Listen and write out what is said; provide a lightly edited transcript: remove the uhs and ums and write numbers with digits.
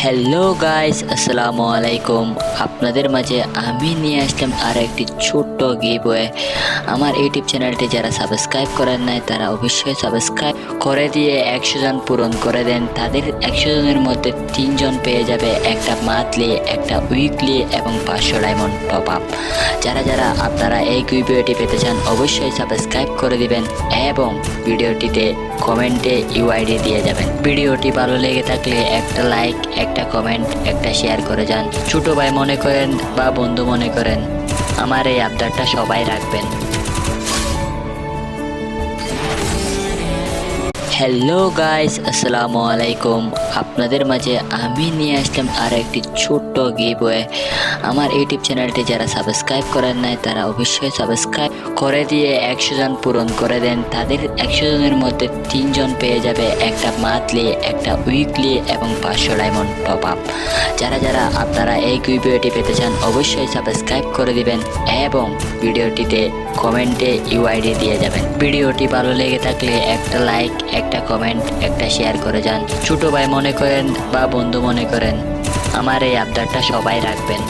Hello guys, আসসালামু আলাইকুম। আপনাদের মাঝে আমি নিয়ে আসলাম আর একটি ছোট্ট গিভওয়ে। আমার ইউটিউব চ্যানেলটি যারা সাবস্ক্রাইব করেন নাই তারা অবশ্যই সাবস্ক্রাইব করে দিয়ে 100 জন পূরণ করে দেন। তাদের 100 জনের মধ্যে 3 জন পেয়ে যাবে একটা মান্থলি, একটা উইকলি এবং 500 ডায়মন্ড টপ আপ। যারা যারা আপনারা এই গিভওয়েটি পেতে চান অবশ্যই সাবস্ক্রাইব করে দিবেন এবং ভিডিওটিতে কমেন্টে ইউআইডি দিয়ে যাবেন। ভিডিওটি ভালো লেগে থাকলে একটা লাইক, একটা কমেন্ট, একটা শেয়ার করে যান। ছোট ভাই মনে করেন বা বন্ধু মনে করেন, আমার এই আবদারটা সবাই রাখবেন। হ্যালো গাইস, আসসালামু আলাইকুম। আপনাদের মাঝে আমি নিয়ে আসলাম আর একটি ছোট্ট গিভওয়ে। আমার ইউটিউব চ্যানেলটি যারা সাবস্ক্রাইব করেন নাই তারা অবশ্যই সাবস্ক্রাইব করে দিয়ে 100 জন পূরণ করে দেন। তাদের 100 জনের মধ্যে 3 জন পেয়ে যাবে একটা মান্থলি, একটা উইকলি এবং 500 ডায়মন্ড টপ আপ। যারা যারা আপনারা এই গিভওয়েটি পেতে চান অবশ্যই সাবস্ক্রাইব করে দিবেন এবং ভিডিওটিতে কমেন্টে ইউআইডি দিয়ে যাবেন। ভিডিওটি ভালো লেগে থাকলে একটা লাইক, একটা কমেন্ট, একটা শেয়ার করে যান। ছোট ভাই মনে করেন বা বন্ধু মনে করেন, আমার এই আবদারটা সবাই রাখবেন।